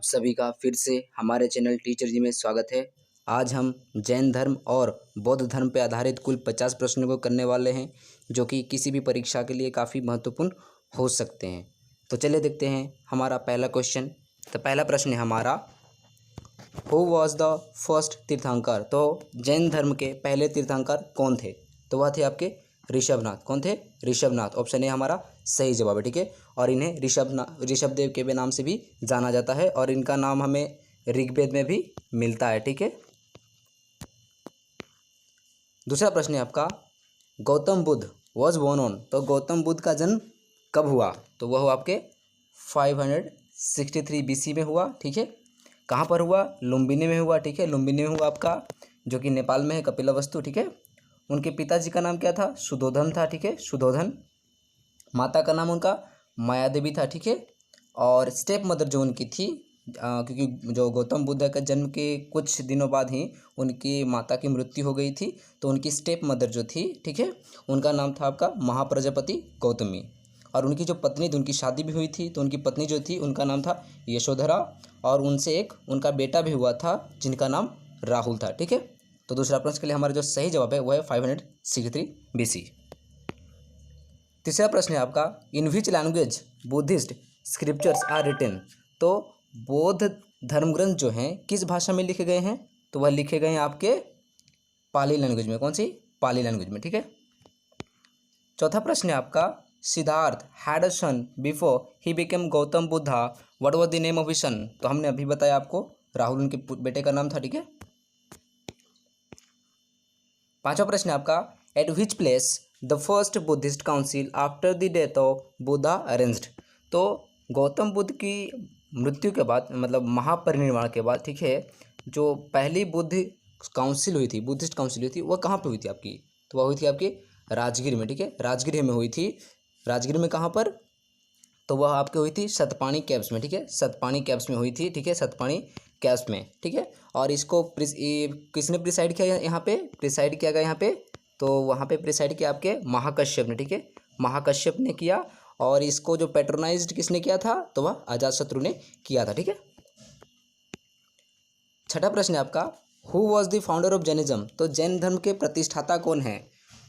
सभी का फिर से हमारे चैनल टीचर जी में स्वागत है। आज हम जैन धर्म और बौद्ध धर्म पर आधारित कुल 50 प्रश्नों को करने वाले हैं, जो कि किसी भी परीक्षा के लिए काफ़ी महत्वपूर्ण हो सकते हैं। तो चलिए देखते हैं हमारा पहला क्वेश्चन। तो पहला प्रश्न है हमारा, हु वॉज द फर्स्ट तीर्थंकर। तो जैन धर्म के पहले तीर्थंकर कौन थे? तो वह थे आपके ऋषभनाथ। कौन थे? ऋषभनाथ। ऑप्शन ए हमारा सही जवाब है। ठीक है, और इन्हें ऋषभदेव के भी नाम से भी जाना जाता है और इनका नाम हमें ऋग्वेद में भी मिलता है। ठीक है। दूसरा प्रश्न है आपका, Gautam Buddha was born on. तो गौतम बुद्ध का जन्म कब हुआ? तो वह हुआ आपके 563 BC में हुआ। ठीक है। कहाँ पर हुआ? लुम्बिनी में हुआ। ठीक है, लुम्बिनी में हुआ आपका, जो कि नेपाल में है, कपिलवस्तु। ठीक है। उनके पिताजी का नाम क्या था? सुधोधन था। ठीक है, सुधोधन। माता का नाम उनका माया देवी था। ठीक है। और स्टेप मदर जो उनकी थी, क्योंकि जो गौतम बुद्ध के जन्म के कुछ दिनों बाद ही उनकी माता की मृत्यु हो गई थी, तो उनकी स्टेप मदर जो थी, ठीक है, उनका नाम था आपका महाप्रजापति गौतमी। और उनकी जो पत्नी थी, उनकी शादी भी हुई थी, तो उनकी पत्नी जो थी उनका नाम था यशोधरा, और उनसे एक उनका बेटा भी हुआ था जिनका नाम राहुल था। ठीक है। तो दूसरा प्रश्न के लिए हमारा जो सही जवाब है वह है 563 BC। तीसरा प्रश्न है आपका, in which language Buddhist scriptures are written. तो बौद्ध धर्म ग्रंथ जो हैं किस भाषा में लिखे गए हैं? तो वह लिखे गए हैं आपके पाली लैंग्वेज में। कौन सी? पाली लैंग्वेज में। ठीक है। चौथा प्रश्न है आपका, Siddhartha had a son before he became Gautam Buddha, what was the name of his son. तो हमने अभी बताया आपको, राहुल उनके बेटे का नाम था। ठीक है। पांचवा प्रश्न है आपका, eight which place the first Buddhist council after the death of Buddha arranged. तो गौतम बुद्ध की मृत्यु के बाद, मतलब महापरिनिर्वाण के बाद, ठीक है, जो पहली बुद्ध काउंसिल हुई थी, बुद्धिस्ट काउंसिल हुई थी, वह कहाँ पे हुई थी आपकी? तो वह हुई थी आपकी राजगीर में। ठीक है, राजगीर में हुई थी। राजगीर में कहाँ पर? तो वह आपके हुई थी सतपानी कैव्स में। ठीक है, सतपानी कैव्स में हुई थी। ठीक है, सतपानी कैव्स में। ठीक है। और इसको किसने प्रिसाइड किया यहाँ पे? प्रिसाइड किया गया यहाँ पे, तो वहाँ पे प्रिसाइड किया आपके महाकश्यप ने। ठीक है, महाकश्यप ने किया। और इसको जो पैट्रोनाइज्ड किसने किया था? तो वह अजातशत्रु ने किया था। ठीक है। छठा प्रश्न है आपका, who was the founder of Jainism. तो जैन धर्म के प्रतिष्ठाता कौन है?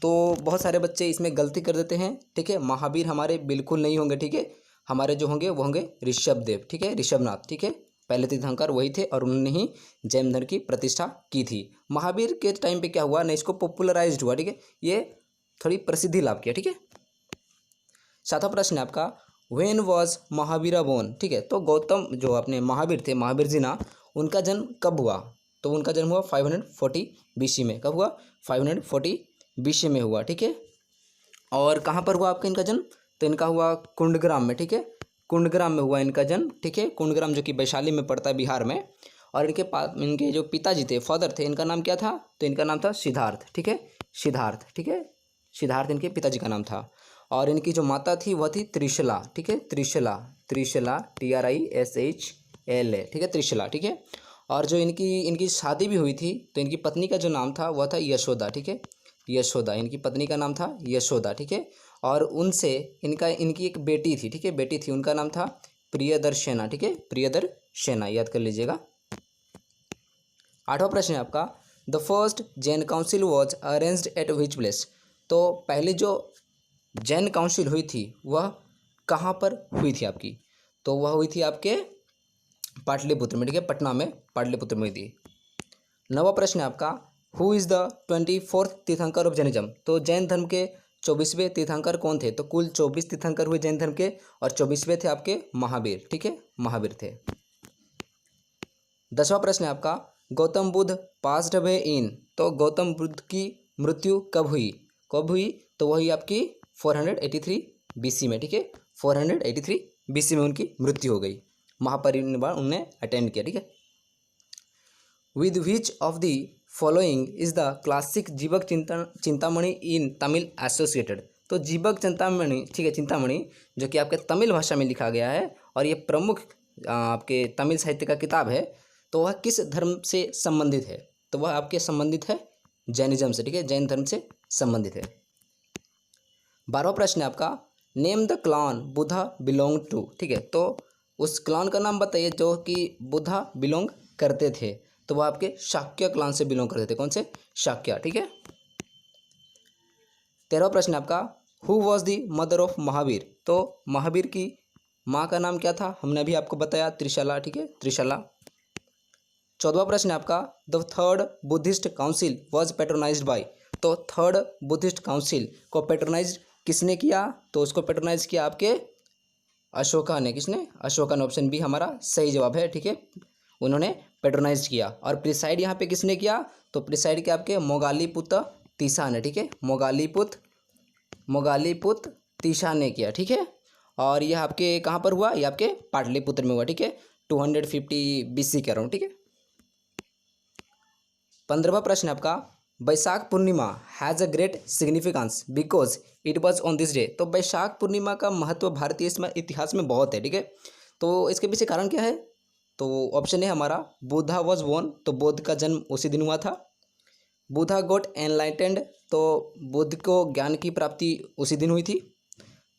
तो बहुत सारे बच्चे इसमें गलती कर देते हैं। ठीक है, महावीर हमारे बिल्कुल नहीं होंगे। ठीक है, हमारे जो होंगे वो होंगे ऋषभदेव। ठीक है, ऋषभनाथ। ठीक है, पहले तीर्थंकर वही थे और उन्होंने ही जैन धर्म की प्रतिष्ठा की थी। महावीर के टाइम पे क्या हुआ ना, इसको पॉपुलराइज्ड हुआ। ठीक है, ये थोड़ी प्रसिद्धि लाभ किया। ठीक है। सातवां प्रश्न है आपका, व्हेन वॉज महावीरा बोर्न। ठीक है, तो गौतम जो अपने महावीर थे, महावीर जी ना, उनका जन्म कब हुआ? तो उनका जन्म हुआ 540 BC में। कब हुआ? 540 BC में हुआ। ठीक है। और कहाँ पर हुआ आपका इनका जन्म? तो इनका हुआ कुंडग्राम में। ठीक है, कुंडग्राम में हुआ इनका जन्म। ठीक है, कुंडग्राम जो कि वैशाली में पड़ता है, बिहार में। और इनके जो पिताजी थे, फादर थे, इनका नाम क्या था? तो इनका नाम था सिद्धार्थ। ठीक है, सिद्धार्थ। ठीक है, सिद्धार्थ इनके पिताजी का नाम था। और इनकी जो माता थी वह थी त्रिशला। ठीक है, त्रिशला, त्रिशला, TRISHLA। ठीक है, त्रिशला। ठीक है। और जो इनकी शादी भी हुई थी, तो इनकी पत्नी का जो नाम था वह था यशोदा। ठीक है, यशोदा, इनकी पत्नी का नाम था यशोदा। ठीक है। और उनसे इनकी एक बेटी थी। ठीक है, बेटी थी, उनका नाम था प्रियदर्शना। ठीक है, प्रियदर्शना, याद कर लीजिएगा। आठवां प्रश्न है आपका, the first Jan council was arranged eight which place. तो पहली जो जैन काउंसिल हुई थी वह कहाँ पर हुई थी आपकी? तो वह हुई थी आपके पाटलिपुत्र में। ठीक है, पटना में, पाटलिपुत्र में हुई थी। नवा प्रश्न है आपका, हु इज़ द 24th तीर्थंकर ऑफ जैनिज्म। तो जैन धर्म के 24वें तीर्थंकर कौन थे? तो कुल 24 तीर्थंकर हुए जैन धर्म के, और 24वें थे आपके महावीर। ठीक है, महावीर थे। 10वां प्रश्न है आपका, Gautam Buddha passed away in. तो गौतम बुद्ध की मृत्यु कब हुई? कब हुई? तो वही आपकी 483 BC में। ठीक है, 483 BC में उनकी मृत्यु हो गई। महापरिनिर्वाण उन्होंने अटेंड किया। ठीक है। With which of the following is the classic जीवक चिंतामणि इन तमिल एसोसिएटेड। तो जीवक चिंतामणि, ठीक है, चिंतामणि, जो कि आपके तमिल भाषा में लिखा गया है और ये प्रमुख आपके तमिल साहित्य का किताब है, तो वह किस धर्म से संबंधित है? तो वह आपके संबंधित है जैनिज्म से। ठीक है, जैन धर्म से संबंधित है। 12वां प्रश्न है आपका, name the clan Buddha belong to. ठीक है, तो उस क्लान का नाम बताइए जो कि बुद्धा बिलोंग करते थे। तो वह आपके शाक्य क्लान से बिलोंग करते थे। कौन से? शाक्य। ठीक है। 13वां प्रश्न आपका, who was the mother of Mahavir? तो महावीर की माँ का नाम क्या था? हमने अभी आपको बताया, त्रिशला। ठीक है, त्रिशला। 14वां प्रश्न आपका, the third Buddhist council was patronised by? तो थर्ड बुद्धिस्ट काउंसिल को पेट्रोनाइज किसने किया? तो उसको पेट्रोनाइज किया आपके अशोका ने। किसने? अशोका ने। ऑप्शन बी हमारा सही जवाब है। ठीक है, उन्होंने पेट्रोनाइज किया। और प्रिसाइड यहाँ पे किसने किया? तो प्रिसाइड किया आपके मोगालीपुत तीसा ने। ठीक है, मोगालीपुत तीसा ने किया। ठीक है, और यह आपके कहाँ पर हुआ? यह आपके पाटलिपुत्र में हुआ। ठीक है, 250 BC के अराउंड। ठीक है। 15वां प्रश्न आपका, Baisakh Purnima has a great significance because it was on this day? तो बैसाख पूर्णिमा का महत्व भारतीय इतिहास में बहुत है। ठीक है, तो इसके पीछे कारण क्या है? तो ऑप्शन है हमारा बुद्धा वॉज बोर्न। तो बुद्ध का जन्म उसी दिन हुआ था। बुद्धा गॉट एनलाइटेंड, तो बुद्ध को ज्ञान की प्राप्ति उसी दिन हुई थी।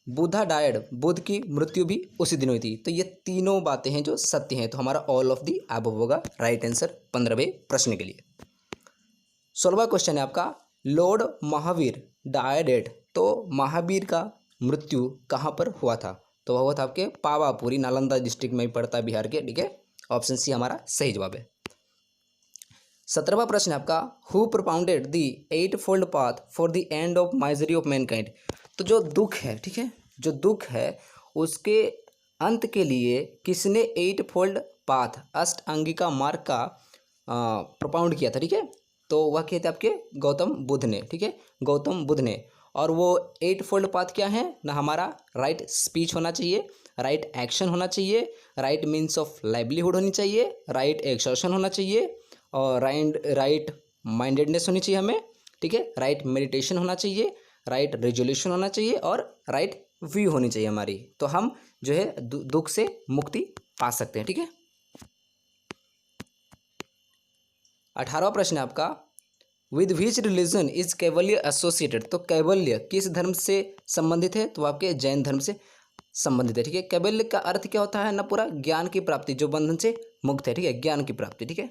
बुद्धा डायड, बुद्ध की मृत्यु भी उसी दिन हुई थी। तो ये तीनों बातें हैं जो सत्य हैं। तो हमारा ऑल ऑफ दी अबव होगा राइट आंसर 15वें प्रश्न के लिए। 16वां क्वेश्चन है आपका, लॉर्ड महावीर डायड एट? तो महावीर का मृत्यु कहाँ पर हुआ था? तो वह हुआ था आपके पावापुरी, नालंदा डिस्ट्रिक्ट में ही पड़ता है बिहार के। ठीक है, ऑप्शन सी हमारा सही जवाब है। 17वां प्रश्न आपका, who propounded the 8-fold path for the end of misery of Mankind? तो जो दुख है, ठीक है, जो दुख है उसके अंत के लिए किसने 8-fold पाथ, अष्टांगिका मार्ग का प्रोपाउंड किया था? ठीक है, तो वह कहते आपके गौतम बुद्ध ने। ठीक है, गौतम बुद्ध ने। और वो 8-fold पाथ क्या है ना? हमारा राइट स्पीच होना चाहिए, राइट एक्शन होना चाहिए, राइट मीन्स ऑफ लाइवलीहुड होनी चाहिए, राइट एक्सर्शन होना चाहिए, और राइट माइंडेडनेस होनी चाहिए हमें। ठीक है, राइट मेडिटेशन होना चाहिए, राइट रेजोल्यूशन होना चाहिए, और राइट व्यू होनी चाहिए हमारी। तो हम जो है दुख से मुक्ति पा सकते हैं। ठीक है। 18वां प्रश्न है आपका, with which religion is Kaivalya associated? तो कैवल्य किस धर्म से संबंधित है? तो आपके जैन धर्म से संबंधित है। ठीक है, कैवल्य का अर्थ क्या होता है ना? पूरा ज्ञान की प्राप्ति, जो बंधन से मुक्त है। ठीक है, ज्ञान की प्राप्ति। ठीक है।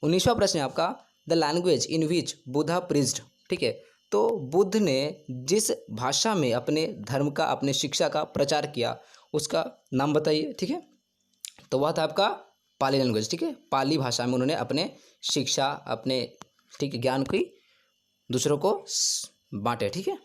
19वां प्रश्न है आपका, the language in which Buddha preached? ठीक है, तो बुद्ध ने जिस भाषा में अपने धर्म का, अपने शिक्षा का प्रचार किया उसका नाम बताइए। ठीक है, तो वह था आपका पाली लैंग्वेज। ठीक है, पाली भाषा में उन्होंने अपने शिक्षा, अपने ठीक है ज्ञान की दूसरों को बांटे। ठीक है।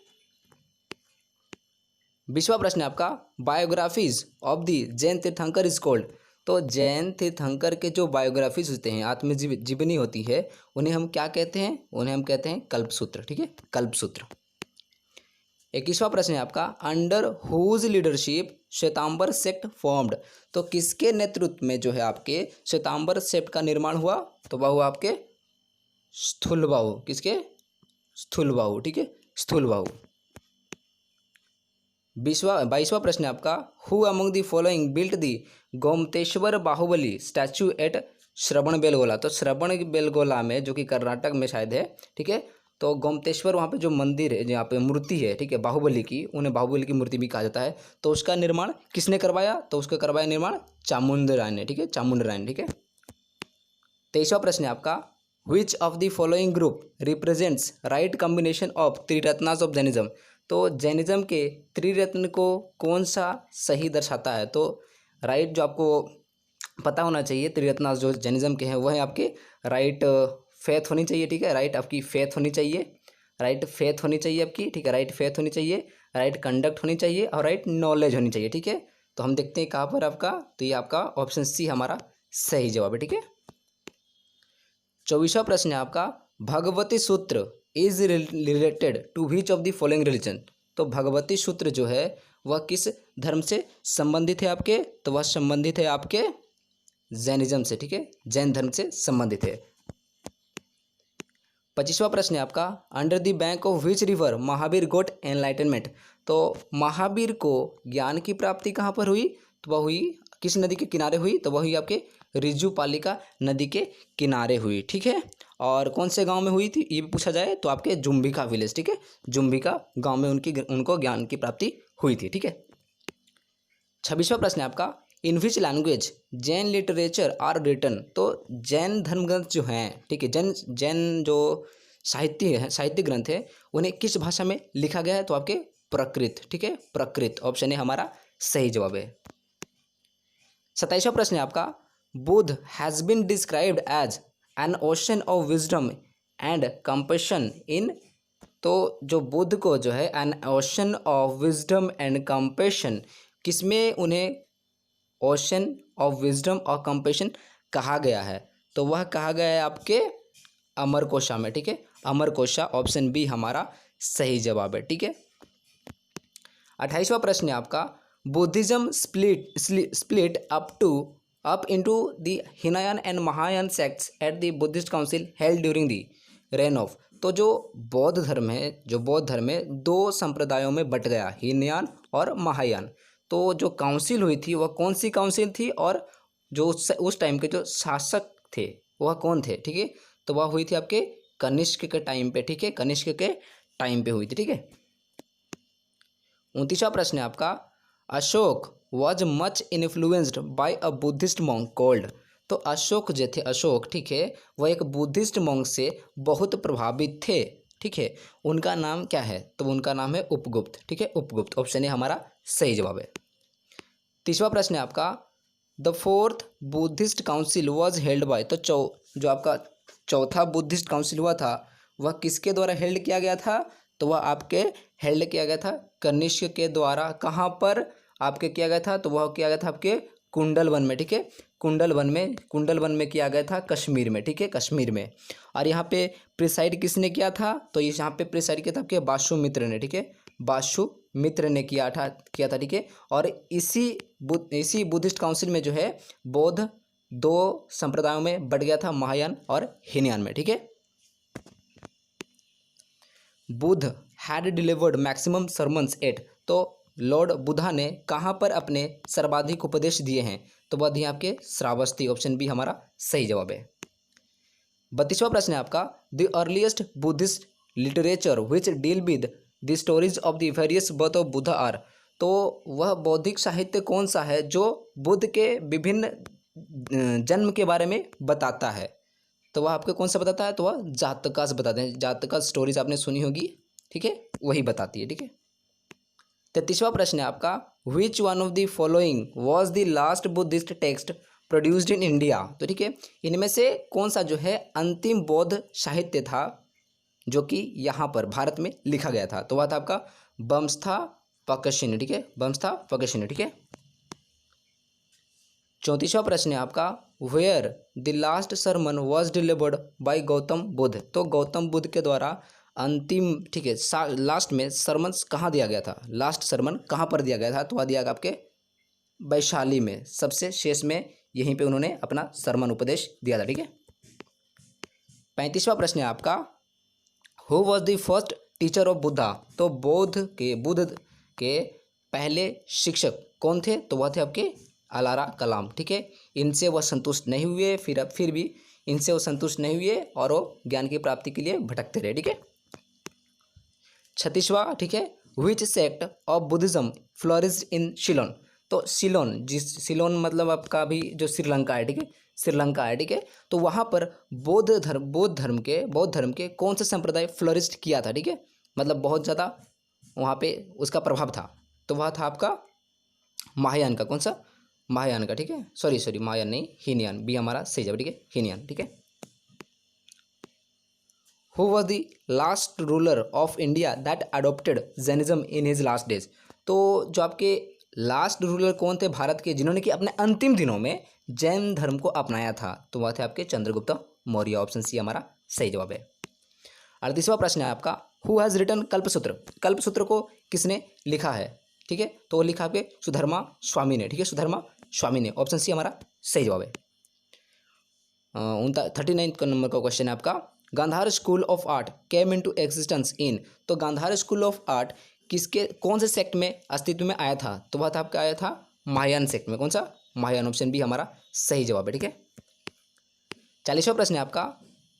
20वां प्रश्न है आपका, बायोग्राफीज ऑफ द जैन तीर्थंकर इज कॉल्ड? तो जैन तीर्थंकर के जो बायोग्राफीज होते हैं, आत्मजीवनी होती है, उन्हें हम क्या कहते हैं? उन्हें हम कहते हैं कल्पसूत्र। ठीक है, कल्पसूत्र। 21वां प्रश्न है आपका, under whose leadership Svetambara sect formed? तो किसके नेतृत्व में जो है आपके श्वेतांबर सेक्ट का निर्माण हुआ? तो वह हुआ आपके स्थूलबाहु। किसके? स्थूलबाहु। ठीक है, स्थूलबाहु। 22वां प्रश्न है आपका, who among the following built the Gomateshwara Bahubali statue at Shravanabelagola? तो श्रवण बेलगोला में, जो कि कर्नाटक में शायद है। ठीक है, तो गोमतेश्वर वहाँ पे जो मंदिर है, जहाँ पे मूर्ति है, ठीक है, बाहुबली की, उन्हें बाहुबली की मूर्ति भी कहा जाता है। तो उसका निर्माण किसने करवाया? तो उसका करवाया निर्माण चामुंड राय ने। ठीक है, चामुंड राय ने। ठीक है। 23वां प्रश्न है आपका, which of the following group represents right combination of Triratnas of Jainism? तो जैनिज्म के त्रिरत्न को कौन सा सही दर्शाता है? तो राइट जो आपको पता होना चाहिए, त्रिरत्नास जो जैनिज्म के हैं वो है आपके राइट फेथ होनी चाहिए। ठीक है, राइट आपकी फेथ होनी चाहिए, राइट फेथ होनी चाहिए आपकी। ठीक है, राइट फेथ होनी चाहिए, राइट कंडक्ट होनी चाहिए, और राइट नॉलेज होनी चाहिए। ठीक है, तो हम देखते हैं कहाँ पर आपका, तो ये आपका ऑप्शन सी हमारा सही जवाब है। ठीक है। 24वां प्रश्न है आपका, Bhagavati Sutra is related to which of the following religion? तो भगवती सूत्र जो है वह किस धर्म से संबंधित है आपके? तो वह संबंधित है आपके जैनिज्म से। ठीक है, जैन धर्म से संबंधित है। 25वां प्रश्न है आपका, under the bank of which river Mahavir got enlightenment? तो महावीर को ज्ञान की प्राप्ति कहाँ पर हुई? तो वह हुई किस नदी के किनारे हुई? तो वह हुई आपके रिजुपालिका नदी के किनारे हुई। ठीक है, और कौन से गांव में हुई थी ये भी पूछा जाए तो आपके जुम्बिका विलेज। ठीक है, जुम्बिका गांव में उनको ज्ञान की प्राप्ति हुई थी। ठीक है। 26वां प्रश्न है आपका, in which language Jain literature are written. तो जैन धर्म ग्रंथ जो हैं, ठीक है, जैन जैन जो साहित्य ग्रंथ है उन्हें किस भाषा में लिखा गया है? तो आपके प्राकृत, ठीक है, प्राकृत ऑप्शन है हमारा सही जवाब है। 27वां प्रश्न है आपका, Buddha has been described as an ocean of wisdom and compassion in. तो जो बुद्ध को जो है an ocean of wisdom and compassion, किसमें उन्हें ओशन ऑफ विजडम और कंपैशन कहा गया है? तो वह कहा गया है आपके अमरकोशा में, ठीक है, अमरकोशा ऑप्शन बी हमारा सही जवाब है, ठीक है। 28वां प्रश्न है आपका, Buddhism split up into the Hinayana and Mahayana sects at the Buddhist council held during the rain of. तो जो बौद्ध धर्म है दो संप्रदायों में बट गया, हीनयान और महायान। तो जो काउंसिल हुई थी वह कौन सी काउंसिल थी, और जो उस टाइम के जो शासक थे वह कौन थे, ठीक है? तो वह हुई थी आपके कनिष्क के टाइम पे, ठीक है, कनिष्क के टाइम पे हुई थी, ठीक है। 29वां प्रश्न है आपका, Ashok was much influenced by a Buddhist monk called. तो अशोक जो थे, अशोक, ठीक है, वह एक बुद्धिस्ट मॉन्क से बहुत प्रभावित थे, ठीक है। उनका नाम क्या है? तो उनका नाम है उपगुप्त, ठीक है, उपगुप्त ऑप्शन है हमारा सही जवाब है। 30वां प्रश्न है आपका, the fourth Buddhist council was held by. तो जो आपका चौथा बुद्धिस्ट काउंसिल हुआ था वह किसके द्वारा हेल्ड किया गया था? तो वह आपके हेल्ड किया गया था कनिष्क के द्वारा। कहाँ पर आपके किया गया था? तो वह किया गया था आपके कुंडलवन में, ठीक है, कुंडलवन में किया गया था, कश्मीर में, ठीक है, कश्मीर में। और यहाँ पे प्रिसाइड किसने किया था? तो ये यहाँ पे प्रिसाइड किया था आपके वासुमित्र ने, ठीक है, वासुमित्र ने किया था, ठीक है। और इसी बुद्धिस्ट काउंसिल में जो है बौद्ध दो संप्रदायों में बट गया था, महायान और हीनयान में, ठीक है। Buddha had delivered maximum sermons at. तो लॉर्ड बुद्धा ने कहाँ पर अपने सर्वाधिक उपदेश दिए हैं? तो वह दिए आपके श्रावस्ती, ऑप्शन बी हमारा सही जवाब है। 32वां प्रश्न है आपका, the earliest Buddhist literature which deal with the stories of the various birth of Buddha are. तो वह बौद्धिक साहित्य कौन सा है जो बुद्ध के विभिन्न जन्म के बारे में बताता है? तो वह आपको कौन सा बताता है? तो वह जातका से बताते हैं, जातका स्टोरीज आपने सुनी होगी, ठीक है, वही बताती है, ठीक है। 33वां प्रश्न है आपका, which one of the following was the last Buddhist text produced in India. तो ठीक है, इनमें से कौन सा जो है अंतिम बौद्ध साहित्य था जो कि यहाँ पर भारत में लिखा गया था? तो वह था आपका वंशथा पकशिनी, ठीक है, वंशथा पकशिनी, ठीक है। 34वां प्रश्न है आपका, where the last sermon was delivered by Gautam Buddha. तो गौतम बुद्ध के द्वारा अंतिम, ठीक है, लास्ट में सरमन कहाँ दिया गया था? लास्ट सरमन कहाँ पर दिया गया था? तो वह दिया गया आपके वैशाली में, सबसे शेष में, यहीं पे उन्होंने अपना सरमन उपदेश दिया था, ठीक है। 35वां प्रश्न है आपका, who was the first teacher of Buddha. तो बुद्ध के पहले शिक्षक कौन थे? तो वह थे आपके अलारा कलाम, ठीक है। इनसे वह संतुष्ट नहीं हुए, फिर भी इनसे वो संतुष्ट नहीं हुए और वो ज्ञान की प्राप्ति के लिए भटकते रहे, ठीक है। 36वां, ठीक है, विच सेक्ट ऑफ बुद्धिज्म फ्लोरिश्ड इन सिलोन। तो सिलोन मतलब आपका भी जो श्रीलंका है, ठीक है, श्रीलंका है, ठीक है। तो वहाँ पर बौद्ध धर्म के कौन से संप्रदाय फ्लोरिश्ड किया था, ठीक है, मतलब बहुत ज़्यादा वहाँ पे उसका प्रभाव था। तो वह था आपका महायान का, कौन सा? महायान का, ठीक है, सॉरी महायान नहीं, हीनयान, बी हमारा सही जवाब, ठीक है, हीनयान, ठीक है। Who was the last ruler of India that adopted Jainism in his last days. तो जो आपके लास्ट रूलर कौन थे भारत के जिन्होंने कि अपने अंतिम दिनों में जैन धर्म को अपनाया था? तो वह थे आपके चंद्रगुप्त मौर्य, ऑप्शन सी हमारा सही जवाब है। 38वां प्रश्न है आपका, who has written Kalpasutra. Kalpasutra को किसने लिखा है, ठीक है? तो वो लिखा आपके सुधर्मा स्वामी ने, ठीक है, सुधर्मा स्वामी ने, ऑप्शन सी हमारा सही जवाब है। 39 नंबर का क्वेश्चन है आपका, Gandhara school of art came into existence in. तो गांधार स्कूल ऑफ आर्ट कौन से सेक्ट में अस्तित्व में आया था? तो वह था आपका आया था महायान सेक्ट में, कौन सा? महायान, ऑप्शन बी हमारा सही जवाब है, ठीक है। 40वां प्रश्न है आपका,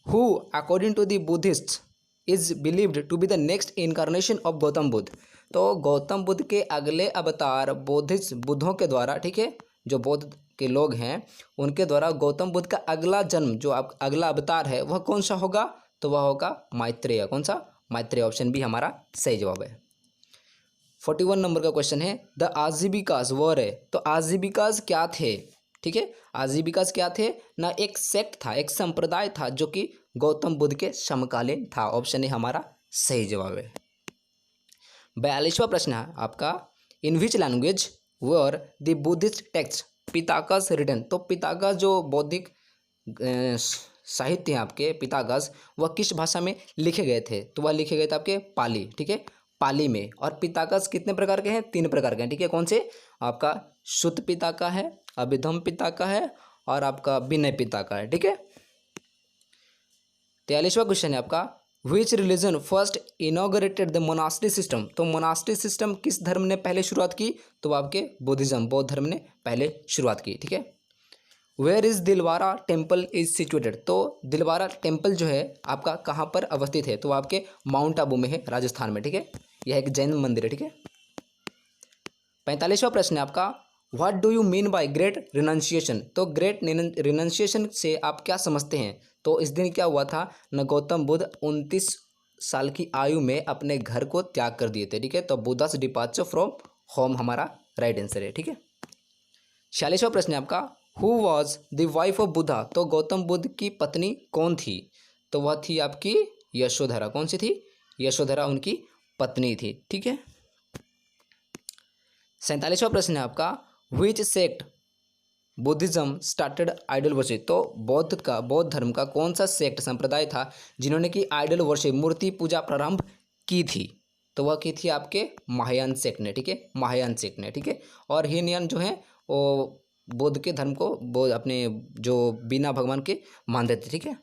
who according to the Buddhist is believed to be the next incarnation of Gautam Buddha. तो गौतम बुद्ध के अगले अवतार बुद्धों के द्वारा, ठीक है, जो बौद्ध के लोग हैं उनके द्वारा गौतम बुद्ध का अगला जन्म जो अगला अवतार है वह कौन सा होगा? तो वह होगा मैत्रेय। कौन सा? मैत्रेय। ऑप्शन बी हमारा सही जवाब है। 41 नंबर का क्वेश्चन है द आजीविकास वर है। तो आजीविकास क्या थे? ठीक है, आजीविकास क्या थे ना? एक सेक्ट था, एक संप्रदाय था जो कि गौतम बुद्ध के समकालीन था। ऑप्शन ए हमारा सही जवाब है। 42वां प्रश्न है आपका in which language were the Buddhist text Pitakas written. तो पिताकस जो बौद्धिक साहित्य हैं आपके पिताकस, वह किस भाषा में लिखे गए थे? तो वह लिखे गए थे आपके पाली, ठीक है, पाली में। और पिताकस कितने प्रकार के हैं? 3 प्रकार के हैं, ठीक है। कौन से? आपका शुद्ध पिताका है, अभिधम पिताका है और आपका विनय पिताका है, ठीक है। 43वां क्वेश्चन है आपका which religion first inaugurated the monastery system. तो मोनास्ट्री सिस्टम किस धर्म ने पहले शुरुआत की? तो आपके बुद्धिज्म, बौद्ध धर्म ने पहले शुरुआत की, ठीक है। Where is Dilwara temple is situated. तो दिलवारा टेम्पल जो है आपका कहाँ पर अवस्थित है? तो आपके माउंट आबू में है, राजस्थान में, ठीक है। यह एक जैन मंदिर है, ठीक है। 45वां प्रश्न है आपका what do you mean by great renunciation. तो ग्रेट रिनाउंसिएशन से आप क्या समझते हैं? तो इस दिन क्या हुआ था न, गौतम बुद्ध 29 साल की आयु में अपने घर को त्याग कर दिए थे, ठीक है। तो बुद्धास डिपार्चर फ्रॉम होम हमारा राइट आंसर है, ठीक है। 46वां प्रश्न है आपका who was the wife of Buddha. तो गौतम बुद्ध की पत्नी कौन थी? तो वह थी आपकी यशोधरा। कौन सी थी? यशोधरा उनकी पत्नी थी, ठीक है। 47वां प्रश्न है आपका which sect Buddhism started idol worship. तो बौद्ध धर्म का कौन सा सेक्ट संप्रदाय था जिन्होंने कि आइडल वर्शिप मूर्ति पूजा प्रारंभ की थी? तो वह की थी आपके महायान सेक्ट ने, ठीक है, महायान सेक्ट ने, ठीक है। और हीनयान जो है वो बुद्ध के धर्म को अपने जो बिना भगवान के मानते थे, ठीक है।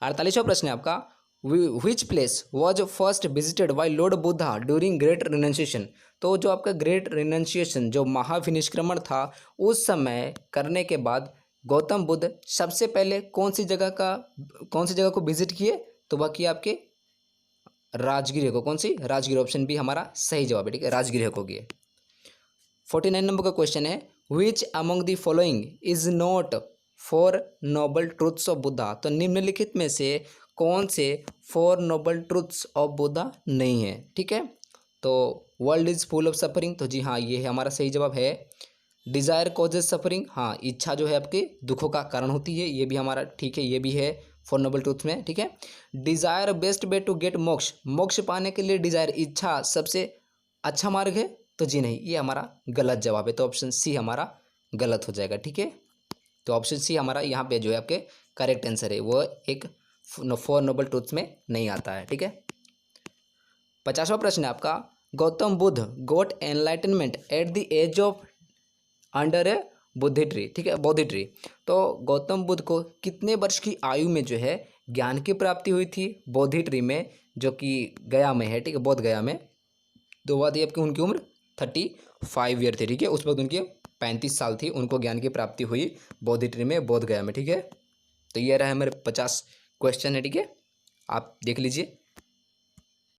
48वां प्रश्न है आपका which place was first visited by Lord Buddha during great renunciation. तो जो आपका ग्रेट रिनाउंसिएशन जो महाविनिष्क्रमण था उस समय करने के बाद गौतम बुद्ध सबसे पहले कौन सी जगह को विजिट किए? तो वह किया आपके राजगृह को। कौन सी? राजगृह। ऑप्शन बी हमारा सही जवाब है, ठीक है, राजगृह को किए। 49 नंबर का क्वेश्चन है which among the following is not four noble truths of Buddha. तो निम्नलिखित में से कौन से 4 नोबल ट्रूथ्स ऑफ बुद्धा नहीं है? ठीक है, तो world is full of suffering. तो जी हाँ, ये है हमारा सही जवाब है। डिजायर कॉजेज सफरिंग, हाँ, इच्छा जो है आपके दुखों का कारण होती है, ये भी हमारा ठीक है, ये भी है 4 नोबल ट्रूथ में, ठीक है। Desire best way to get moksha, मोक्ष पाने के लिए डिजायर इच्छा सबसे अच्छा मार्ग है। तो जी नहीं, ये हमारा गलत जवाब है। तो ऑप्शन सी हमारा गलत हो जाएगा, ठीक है। तो ऑप्शन सी हमारा यहाँ पे जो है आपके करेक्ट आंसर है, वो एक 4 नोबल ट्रूथ्स में नहीं आता है, ठीक है। 50वां प्रश्न है आपका Gautam Buddha got enlightenment at the age of under a Bodhi tree, ठीक है, बोधि ट्री। तो गौतम बुद्ध को कितने वर्ष की आयु में जो है ज्ञान की प्राप्ति हुई थी बोधि ट्री में, जो कि गया में है, ठीक है, बोध गया में। तो वह थी आपकी उनकी उम्र 35 ईयर थी, ठीक है। उस वक्त उनकी 35 साल थी, उनको ज्ञान की प्राप्ति हुई बोधि ट्री में, बोध गया में, ठीक है। तो ये रहा हमारे 50 क्वेश्चन है, ठीक है, आप देख लीजिए।